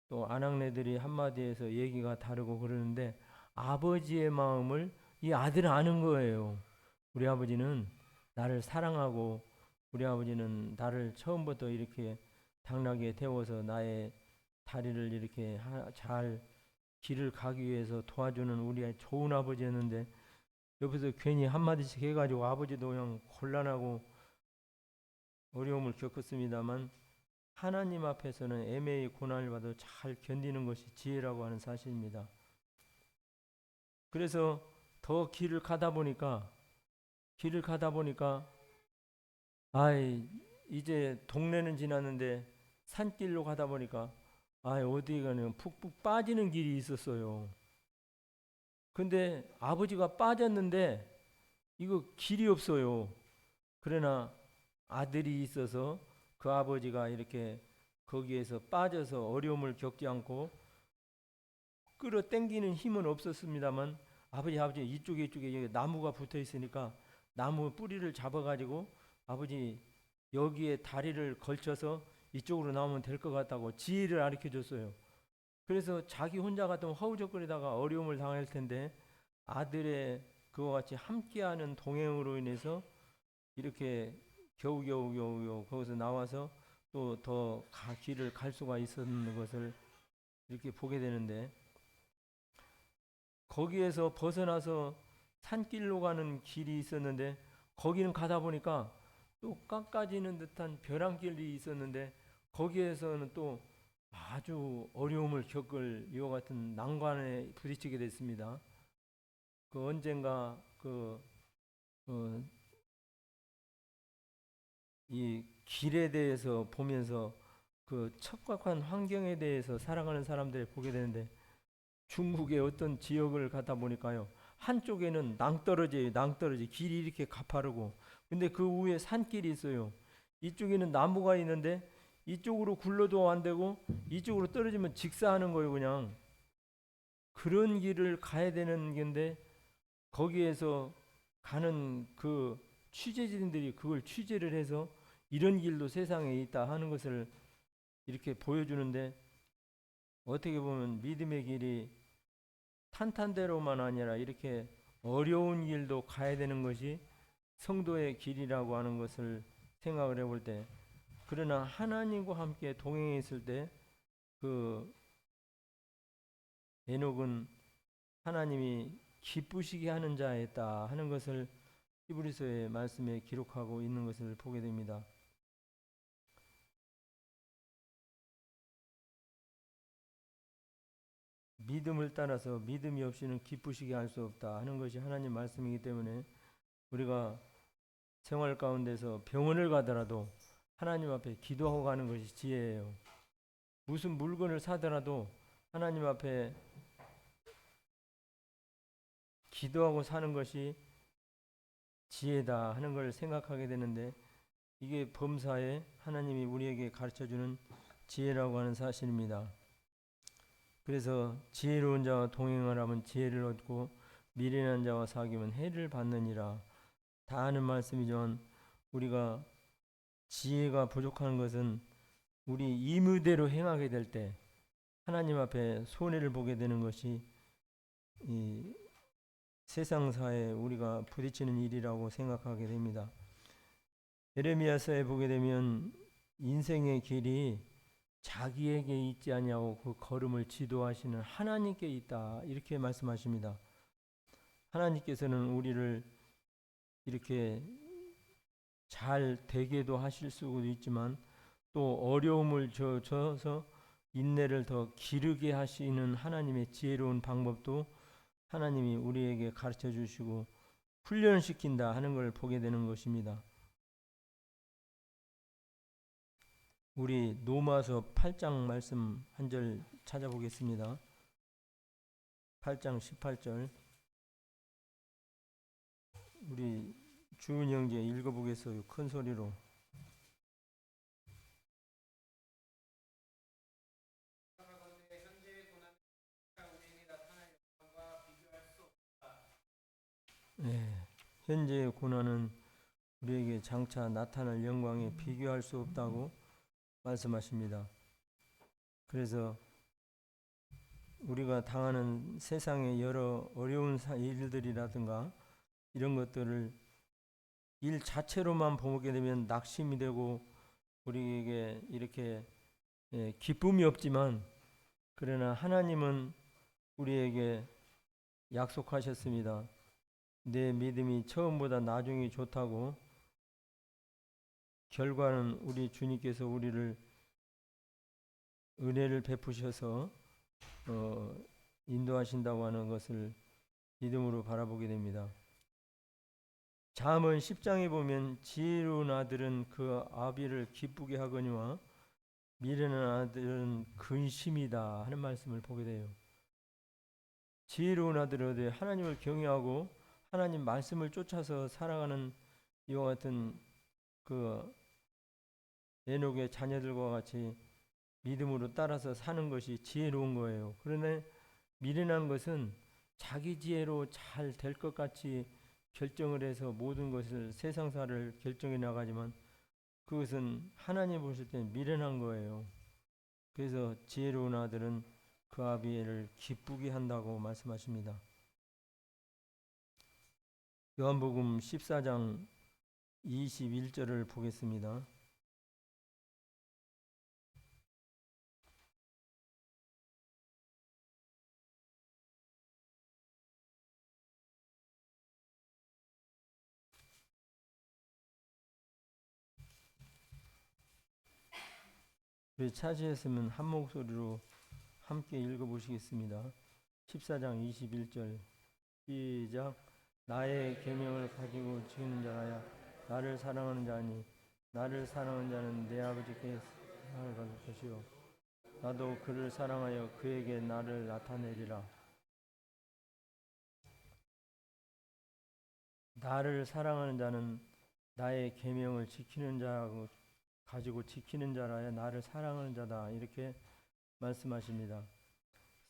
또 아낙네들이 한마디에서 얘기가 다르고 그러는데 아버지의 마음을 이 아들은 아는 거예요. 우리 아버지는 나를 사랑하고 우리 아버지는 나를 처음부터 이렇게 당나귀에 태워서 나의 다리를 이렇게 잘 길을 가기 위해서 도와주는 우리의 좋은 아버지였는데 옆에서 괜히 한마디씩 해가지고 아버지도 그냥 곤란하고 어려움을 겪었습니다만 하나님 앞에서는 애매히 고난을 받아 잘 견디는 것이 지혜라고 하는 사실입니다. 그래서 더 길을 가다 보니까 이제 동네는 지났는데 산길로 가다 보니까 어디 가면 푹푹 빠지는 길이 있었어요. 근데 아버지가 빠졌는데 이거 길이 없어요. 그러나 아들이 있어서 그 아버지가 이렇게 거기에서 빠져서 어려움을 겪지 않고 끌어당기는 힘은 없었습니다만 아버지 이쪽에 여기 나무가 붙어 있으니까 나무 뿌리를 잡아가지고 아버지 여기에 다리를 걸쳐서 이쪽으로 나오면 될 것 같다고 지혜를 가르쳐 줬어요. 그래서 자기 혼자 같으면 허우적거리다가 어려움을 당할 텐데 아들의 그와 같이 함께하는 동행으로 인해서 이렇게 겨우 거기서 나와서 또 더 길을 갈 수가 있었는 것을 이렇게 보게 되는데 거기에서 벗어나서 산길로 가는 길이 있었는데 거기는 가다 보니까 또 깎아지는 듯한 벼랑길이 있었는데 거기에서는 또 아주 어려움을 겪을 이와 같은 난관에 부딪히게 됐습니다. 그 언젠가 이 길에 대해서 보면서 그 척박한 환경에 대해서 살아가는 사람들을 보게 되는데 중국의 어떤 지역을 가다 보니까요. 한쪽에는 낭떠러지 길이 이렇게 가파르고 근데 그 위에 산길이 있어요. 이쪽에는 나무가 있는데 이쪽으로 굴러도 안 되고 이쪽으로 떨어지면 직사하는 거예요. 그냥 그런 길을 가야 되는 건데 거기에서 가는 그 취재진들이 그걸 취재를 해서 이런 길도 세상에 있다 하는 것을 이렇게 보여주는데, 어떻게 보면 믿음의 길이 탄탄대로만 아니라 이렇게 어려운 길도 가야 되는 것이 성도의 길이라고 하는 것을 생각을 해볼 때, 그러나 하나님과 함께 동행했을 때 그 에녹은 하나님이 기쁘시게 하는 자였다 하는 것을 히브리서의 말씀에 기록하고 있는 것을 보게 됩니다. 믿음을 따라서 믿음이 없이는 기쁘시게 할 수 없다 하는 것이 하나님 말씀이기 때문에, 우리가 생활 가운데서 병원을 가더라도 하나님 앞에 기도하고 가는 것이 지혜예요. 무슨 물건을 사더라도 하나님 앞에 기도하고 사는 것이 지혜다 하는 걸 생각하게 되는데, 이게 범사에 하나님이 우리에게 가르쳐주는 지혜라고 하는 사실입니다. 그래서 지혜로운 자와 동행을 하면 지혜를 얻고 미련한 자와 사귀면 해를 받느니라 다 하는 말씀이지만, 우리가 지혜가 부족한 것은 우리 임의대로 행하게 될 때 하나님 앞에 손해를 보게 되는 것이 이 세상사에 우리가 부딪히는 일이라고 생각하게 됩니다. 예레미야서에 보게 되면 인생의 길이 자기에게 있지 아니하고 그 걸음을 지도하시는 하나님께 있다 이렇게 말씀하십니다. 하나님께서는 우리를 이렇게 잘 되게도 하실 수도 있지만, 또 어려움을 줘서 인내를 더 기르게 하시는 하나님의 지혜로운 방법도 하나님이 우리에게 가르쳐 주시고 훈련시킨다 하는 걸 보게 되는 것입니다. 우리 로마서 8장 말씀 한 절 찾아보겠습니다. 8장 18절 우리 주은 형제 읽어보겠어요. 큰 소리로. 네, 현재의 고난은 우리에게 장차 나타날 영광에 비교할 수 없다고 말씀하십니다. 그래서 우리가 당하는 세상의 여러 어려운 일들이라든가 이런 것들을 일 자체로만 보게 되면 낙심이 되고 우리에게 이렇게 기쁨이 없지만, 그러나 하나님은 우리에게 약속하셨습니다. 내 믿음이 처음보다 나중이 좋다고. 결과는 우리 주님께서 우리를 은혜를 베푸셔서 인도하신다고 하는 것을 믿음으로 바라보게 됩니다. 잠언 10장에 보면 지혜로운 아들은 그 아비를 기쁘게 하거니와 미련한 아들은 근심이다 하는 말씀을 보게 돼요. 지혜로운 아들은 하나님을 경외하고 하나님 말씀을 쫓아서 살아가는 이와 같은 그 에녹의 자녀들과 같이 믿음으로 따라서 사는 것이 지혜로운 거예요. 그런데 미련한 것은 자기 지혜로 잘 될 것 같이 결정을 해서 모든 것을 세상사를 결정해 나가지만, 그것은 하나님 보실 때 미련한 거예요. 그래서 지혜로운 아들은 그 아비를 기쁘게 한다고 말씀하십니다. 요한복음 14장 21절을 보겠습니다. 우리 차지했으면 한 목소리로 함께 읽어보시겠습니다. 14장 21절 시작. 나의 계명을 가지고 지키는 자라야 나를 사랑하는 자니 나를 사랑하는 자는 내 아버지께 사랑을 받을 것이요 나도 그를 사랑하여 그에게 나를 나타내리라. 나를 사랑하는 자는 나의 계명을 지키는 자라고 가지고 지키는 자라야 나를 사랑하는 자다 이렇게 말씀하십니다.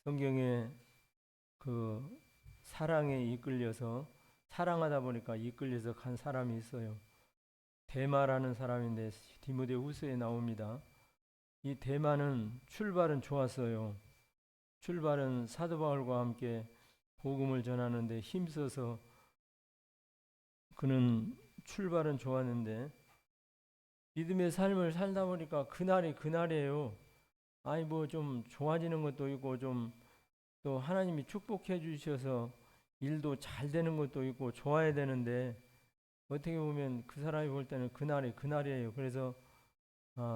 성경에 그 사랑에 이끌려서 사랑하다 보니까 이끌려서 간 사람이 있어요. 데마라는 사람인데 디모데후서에 나옵니다. 이 데마는 출발은 좋았어요. 출발은 사도 바울과 함께 복음을 전하는데 힘써서 그는 출발은 좋았는데 믿음의 삶을 살다 보니까 그날이 그날이에요. 아니 뭐 좀 좋아지는 것도 있고 좀 또 하나님이 축복해 주셔서 일도 잘 되는 것도 있고 좋아야 되는데 어떻게 보면 그 사람이 볼 때는 그날이 그날이에요. 그래서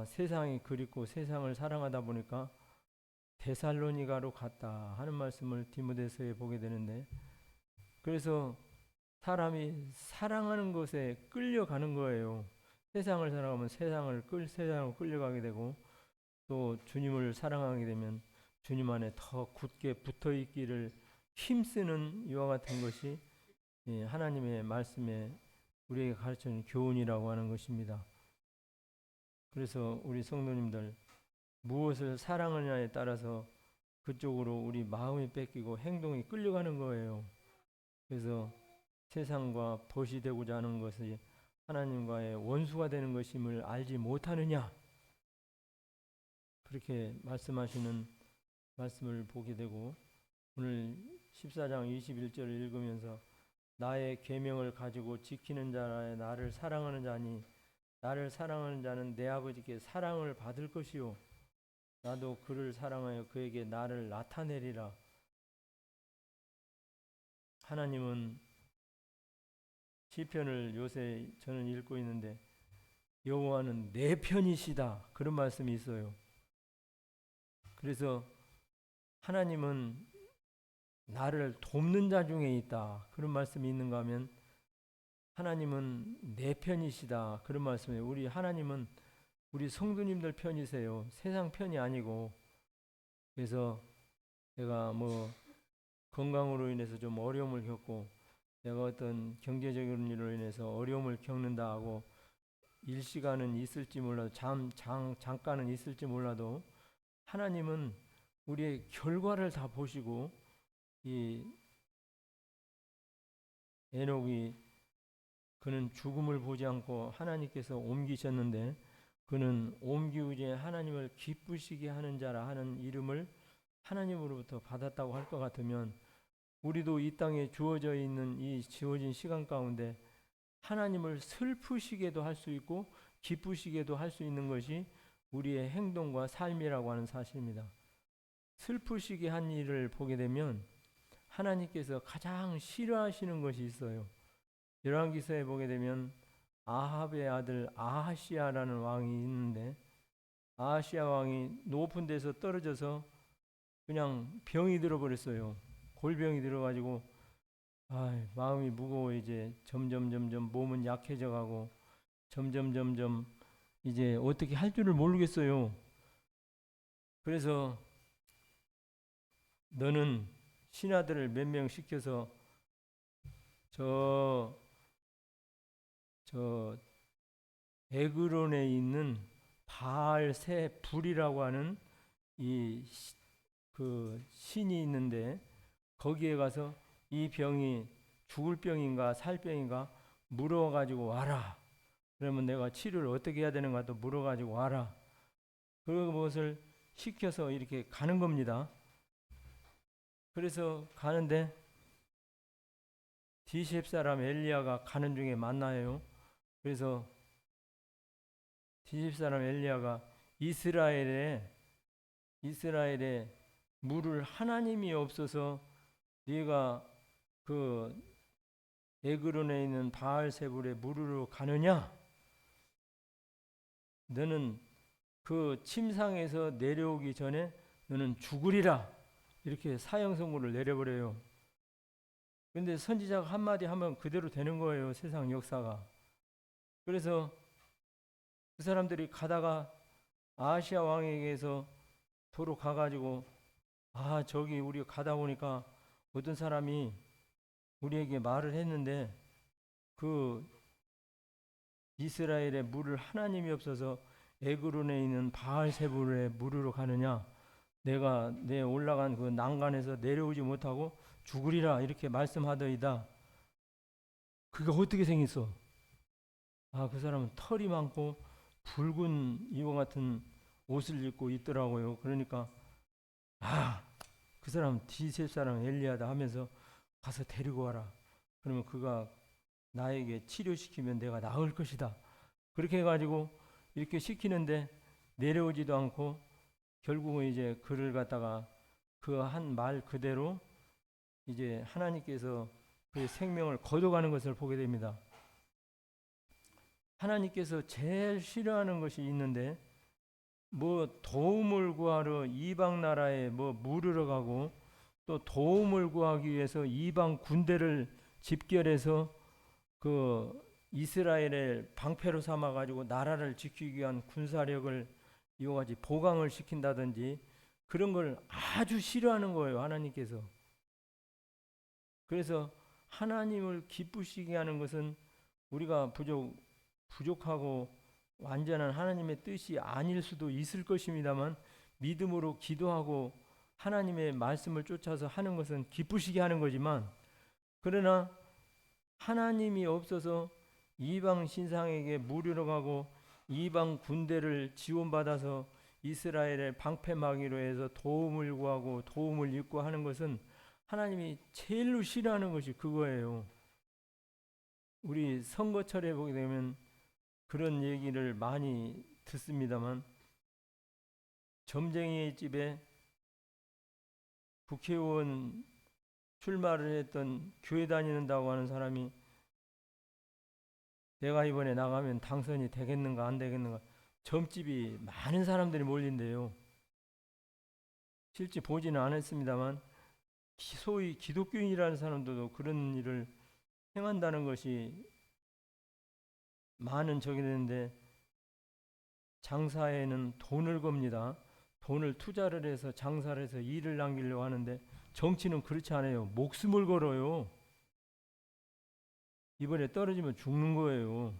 세상이 그립고 세상을 사랑하다 보니까 데살로니가로 갔다 하는 말씀을 디모데서에 보게 되는데 그래서 사람이 사랑하는 것에 끌려가는 거예요. 세상을 사랑하면 세상을 끌려가게 되고 또 주님을 사랑하게 되면 주님 안에 더 굳게 붙어 있기를 힘쓰는 이와 같은 것이 하나님의 말씀에 우리에게 가르치는 교훈이라고 하는 것입니다. 그래서 우리 성도님들 무엇을 사랑하느냐에 따라서 그쪽으로 우리 마음이 뺏기고 행동이 끌려가는 거예요. 그래서 세상과 벗이 되고자 하는 것이 하나님과의 원수가 되는 것임을 알지 못하느냐 그렇게 말씀하시는 말씀을 보게 되고 오늘 14장 21절을 읽으면서 나의 계명을 가지고 지키는 자라 나를 사랑하는 자니 나를 사랑하는 자는 내 아버지께 사랑을 받을 것이요 나도 그를 사랑하여 그에게 나를 나타내리라. 하나님은 시편을 요새 저는 읽고 있는데 여호와는 내 편이시다 그런 말씀이 있어요. 그래서 하나님은 나를 돕는 자 중에 있다 그런 말씀이 있는가 하면 하나님은 내 편이시다 그런 말씀이에요. 우리 하나님은 우리 성도님들 편이세요. 세상 편이 아니고. 그래서 내가 뭐 건강으로 인해서 좀 어려움을 겪고 내가 어떤 경제적인 일로 인해서 어려움을 겪는다 하고 일시간은 있을지 몰라도 잠깐은 있을지 몰라도 하나님은 우리의 결과를 다 보시고 이 에녹이 그는 죽음을 보지 않고 하나님께서 옮기셨는데 그는 옮기우지 하나님을 기쁘시게 하는 자라 하는 이름을 하나님으로부터 받았다고 할 것 같으면 우리도 이 땅에 주어져 있는 이 주어진 시간 가운데 하나님을 슬프시게도 할 수 있고 기쁘시게도 할 수 있는 것이 우리의 행동과 삶이라고 하는 사실입니다. 슬프시게 한 일을 보게 되면 하나님께서 가장 싫어하시는 것이 있어요. 열왕기서에 보게 되면 아합의 아들 아하시아라는 왕이 있는데 아하시아 왕이 높은 데서 떨어져서 그냥 병이 들어버렸어요. 골병이 들어가지고 마음이 무거워 이제 점점 몸은 약해져 가고 점점 이제 어떻게 할 줄을 모르겠어요. 그래서 너는 신하들을 몇 명 시켜서 저 에그론에 있는 바알세 불이라고 하는 그 신이 있는데 거기에 가서 이 병이 죽을 병인가 살 병인가 물어가지고 와라. 그러면 내가 치료를 어떻게 해야 되는가 또 물어가지고 와라. 그것을 시켜서 이렇게 가는 겁니다. 그래서 가는데 디셉 사람 엘리야가 가는 중에 만나요. 그래서 디셉 사람 엘리야가 이스라엘에 물을 하나님이 없어서 네가 그 에그론에 있는 바알세불에 물으러 가느냐? 너는 그 침상에서 내려오기 전에 너는 죽으리라. 이렇게 사형 선고를 내려버려요. 근데 선지자가 한마디 하면 그대로 되는 거예요. 세상 역사가. 그래서 그 사람들이 가다가 아시아 왕에게서 도로 가가지고 저기 우리 가다 보니까 어떤 사람이 우리에게 말을 했는데 그 이스라엘에 물을 하나님이 없어서 에그론에 있는 바알세불에 물으러 가느냐? 내가 내 올라간 그 난간에서 내려오지 못하고 죽으리라 이렇게 말씀하더이다. 그게 어떻게 생겼어? 아, 그 사람은 털이 많고 붉은 이와 같은 옷을 입고 있더라고요. 그러니까 아, 그 사람 디셉 사람 엘리야다 하면서 가서 데리고 와라. 그러면 그가 나에게 치료시키면 내가 나을 것이다. 그렇게 해가지고 이렇게 시키는데 내려오지도 않고 결국은 이제 그를 갖다가 그 한 말 그대로 이제 하나님께서 그의 생명을 거둬가는 것을 보게 됩니다. 하나님께서 제일 싫어하는 것이 있는데 뭐 도움을 구하러 이방 나라에 뭐 물으러 가고 또 도움을 구하기 위해서 이방 군대를 집결해서 그 이스라엘을 방패로 삼아 가지고 나라를 지키기 위한 군사력을 이와 같이 보강을 시킨다든지 그런 걸 아주 싫어하는 거예요, 하나님께서. 그래서 하나님을 기쁘시게 하는 것은 우리가 부족하고 완전한 하나님의 뜻이 아닐 수도 있을 것입니다만 믿음으로 기도하고 하나님의 말씀을 쫓아서 하는 것은 기쁘시게 하는 거지만 그러나 하나님이 없어서 이방 신상에게 무료로 가고 이방 군대를 지원받아서 이스라엘의 방패막이로 해서 도움을 구하고 도움을 입고 하는 것은 하나님이 제일로 싫어하는 것이 그거예요. 우리 선거철에 보게 되면 그런 얘기를 많이 듣습니다만 점쟁이의 집에 국회의원 출마를 했던 교회 다니는다고 하는 사람이 내가 이번에 나가면 당선이 되겠는가 안 되겠는가 점집이 많은 사람들이 몰린대요. 실제 보지는 않았습니다만 소위 기독교인이라는 사람들도 그런 일을 행한다는 것이 많은 적이 되는데 장사에는 돈을 겁니다. 돈을 투자를 해서 장사를 해서 일을 남기려고 하는데 정치는 그렇지 않아요. 목숨을 걸어요. 이번에 떨어지면 죽는 거예요.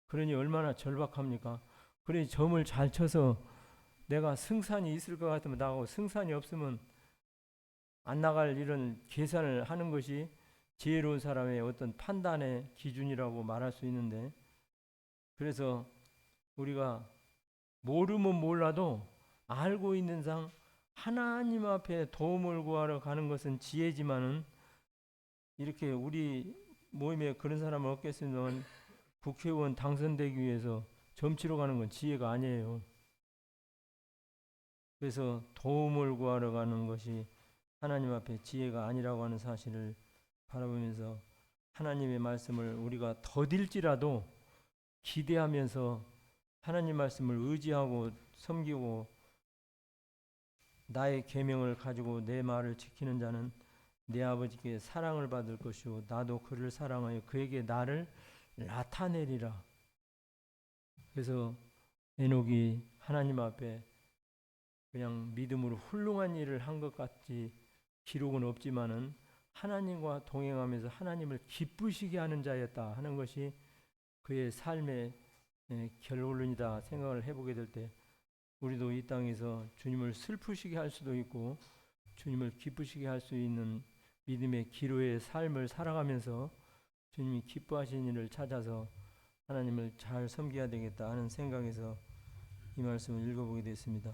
그러니 얼마나 절박합니까? 그러니 점을 잘 쳐서 내가 승산이 있을 것 같으면 나가고 승산이 없으면 안 나갈 이런 계산을 하는 것이 지혜로운 사람의 어떤 판단의 기준이라고 말할 수 있는데 그래서 우리가 모르면 몰라도 알고 있는 상 하나님 앞에 도움을 구하러 가는 것은 지혜지만은 이렇게 우리 모임에 그런 사람을 얻겠으면 국회의원 당선되기 위해서 점치러 가는 건 지혜가 아니에요. 그래서 도움을 구하러 가는 것이 하나님 앞에 지혜가 아니라고 하는 사실을 바라보면서 하나님의 말씀을 우리가 더딜지라도 기대하면서 하나님 말씀을 의지하고 섬기고 나의 계명을 가지고 내 말을 지키는 자는 내 아버지께 사랑을 받을 것이요 나도 그를 사랑하여 그에게 나를 나타내리라. 그래서 에녹이 하나님 앞에 그냥 믿음으로 훌륭한 일을 한 것 같이 기록은 없지만은 하나님과 동행하면서 하나님을 기쁘시게 하는 자였다 하는 것이 그의 삶의 결론이다 생각을 해보게 될 때 우리도 이 땅에서 주님을 슬프시게 할 수도 있고 주님을 기쁘시게 할 수 있는 믿음의 기로의 삶을 살아가면서 주님이 기뻐하시는 일을 찾아서 하나님을 잘 섬겨야 되겠다 하는 생각에서 이 말씀을 읽어보게 됐습니다.